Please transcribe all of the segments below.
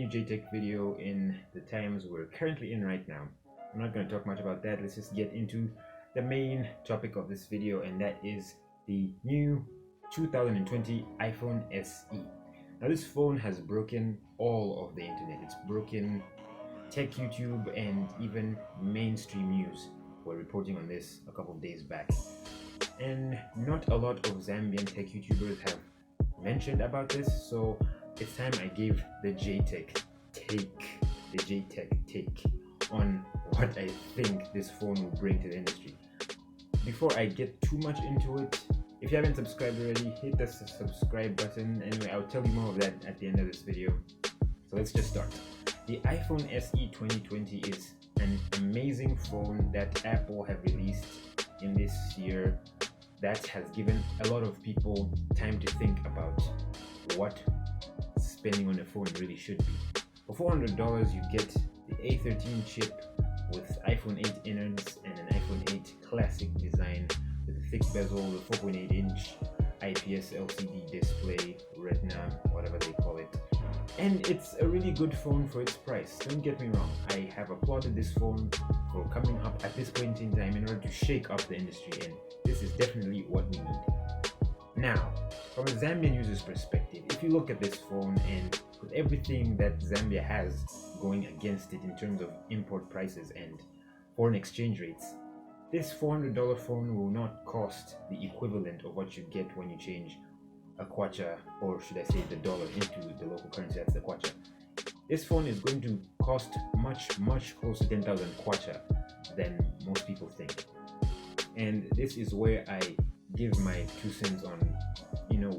new JTech video in the times we're currently in right now. I'm not going to talk much about that. Let's just get into the main topic of this video, and that is the new 2020 iPhone SE. Now this phone has broken all of the internet. It's broken tech YouTube, and even mainstream news were reporting on this a couple of days back. And not a lot of Zambian tech YouTubers have mentioned about this, so it's time I gave the JTech take on what I think this phone will bring to the industry. Before I get too much into it, if you haven't subscribed already, hit the subscribe button. Anyway, I'll tell you more of that at the end of this video. So let's just start. The iPhone SE 2020 is an amazing phone that Apple have released in this year that has given a lot of people time to think about what spending on a phone really should be. For $400 you get the A13 chip with iPhone 8 innards and an iPhone 8 classic design with a thick bezel, the 4.8-inch IPS LCD display, Retina, whatever they call it. And it's a really good phone for its price. Don't get me wrong, I have applauded this phone for coming up at this point in time in order to shake up the industry, and this is definitely what we need. Now, from a Zambian user's perspective, if you look at this phone and with everything that Zambia has going against it in terms of import prices and foreign exchange rates, this $400 phone will not cost the equivalent of what you get when you change a kwacha, or should I say the dollar, into the local currency. That's the kwacha. This phone is going to cost much closer to 10,000 kwacha than most people think. And this is where I give my 2 cents on,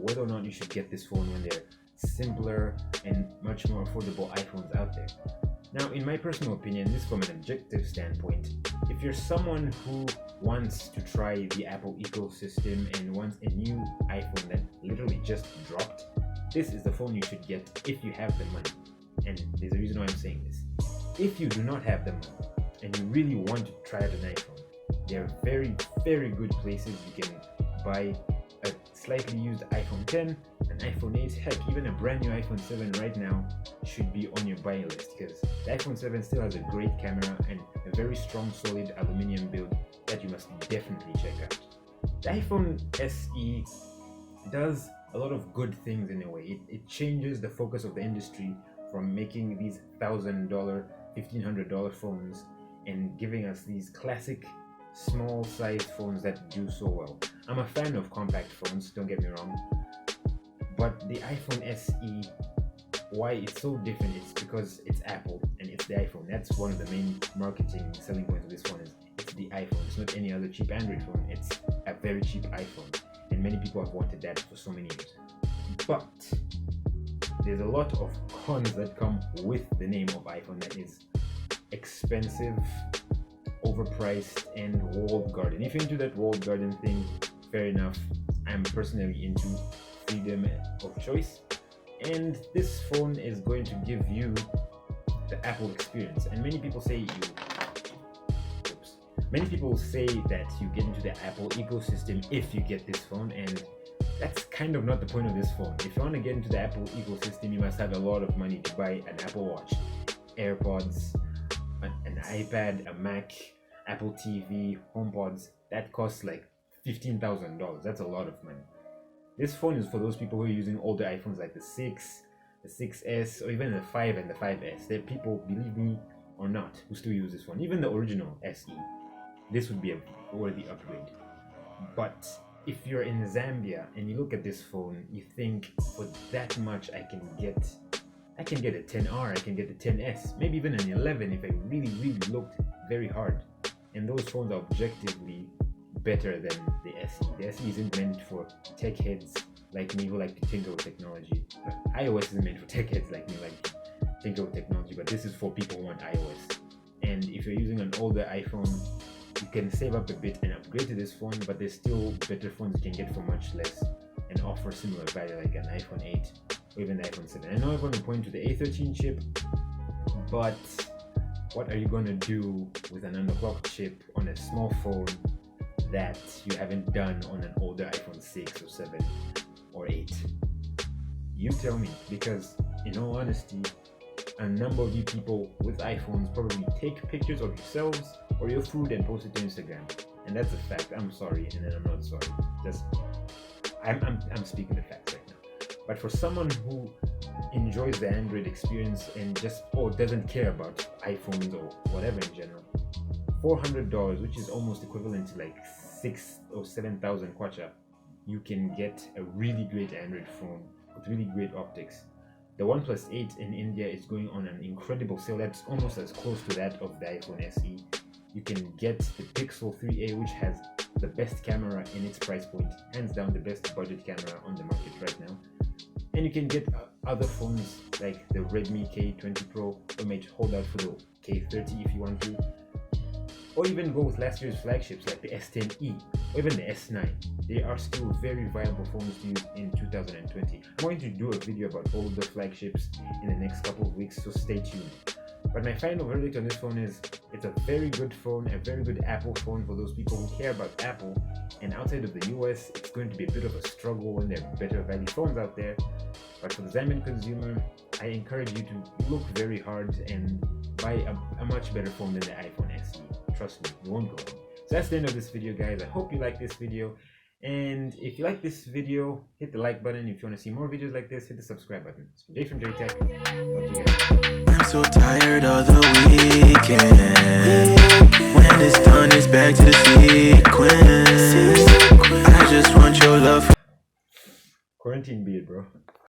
whether or not you should get this phone when there are simpler and much more affordable iPhones out there. Now, in my personal opinion, this from an objective standpoint, if you're someone who wants to try the Apple ecosystem and wants a new iPhone that literally just dropped, this is the phone you should get if you have the money. And there's a reason why I'm saying this. If you do not have the money and you really want to try out an iPhone, there are very good places you can buy a slightly used iPhone 10, an iPhone 8, heck, even a brand new iPhone 7 right now should be on your buying list, because the iPhone 7 still has a great camera and a very strong, solid aluminum build that you must definitely check out. The iPhone SE does a lot of good things in a way. It changes the focus of the industry from making these $1,000, $1,500 phones and giving us these classic small sized phones that do so well. I'm a fan of compact phones, don't get me wrong, but the iPhone SE, why it's so different is because it's Apple and it's the iPhone. That's one of the main marketing selling points of this phone, is it's the iPhone. It's not any other cheap Android phone, it's a very cheap iPhone, and many people have wanted that for so many years. But there's a lot of cons that come with the name of iPhone, that is expensive, overpriced, and walled garden. If you're into that walled garden thing, fair enough. I'm personally into freedom of choice, and this phone is going to give you the Apple experience. And many people say that you get into the Apple ecosystem if you get this phone, and that's kind of not the point of this phone. If you want to get into the Apple ecosystem, you must have a lot of money to buy an Apple Watch, AirPods, an iPad, a Mac, Apple TV, HomePods. That costs like $15,000. That's a lot of money. This phone is for those people who are using older iPhones like the 6, the 6S, or even the 5 and the 5S. There are people, believe me or not, who still use this phone. Even the original SE. This would be a worthy upgrade. But if you're in Zambia and you look at this phone, you think, for that much I can get a 10R, I can get a 10S, maybe even an 11 if I really looked very hard. And those phones are objectively better than the SE. The SE isn't meant for tech heads like me who like to tinker with technology. But iOS isn't meant for tech heads like me who like to tinker with technology, but this is for people who want iOS. And if you're using an older iPhone, you can save up a bit and upgrade to this phone, but there's still better phones you can get for much less and offer similar value, like an iPhone 8 or even the iPhone 7. I know I'm going to point to the A13 chip, but what are you going to do with an underclocked chip on a small phone that you haven't done on an older iPhone 6 or 7 or 8? You tell me, because in all honesty, a number of you people with iPhones probably take pictures of yourselves or your food and post it to Instagram. And that's a fact. I'm sorry, and then I'm not sorry. Just I'm speaking the facts right now. But for someone who enjoys the Android experience and just doesn't care about iPhones or whatever in general, $400, which is almost equivalent to like 6 or 7,000 kwacha, you can get a really great Android phone with really great optics. The OnePlus 8 in India is going on an incredible sale that's almost as close to that of the iPhone SE. You can get the Pixel 3a, which has the best camera in its price point, hands down the best budget camera on the market right now. And you can get other phones like the Redmi K20 Pro, or maybe hold out for the K30 if you want to, or even go with last year's flagships like the S10e or even the S9. They are still very viable phones to use in 2020. I'm going to do a video about all of the flagships in the next couple of weeks, so stay tuned. But my final verdict on this phone is it's a very good phone, a very good Apple phone for those people who care about Apple. And outside of the US, it's going to be a bit of a struggle when there are better value phones out there. But for the Zambian consumer, I encourage you to look very hard and buy a much better phone than the iPhone SE. Trust me, you won't go wrong. So that's the end of this video, guys. I hope you like this video. And if you like this video, hit the like button. If you want to see more videos like this, hit the subscribe button. It's Jay from JTech. Talk to you guys. I'm so tired of the weekend. When it's done, it's back to the sequence. I just want your love. Quarantine beard, bro.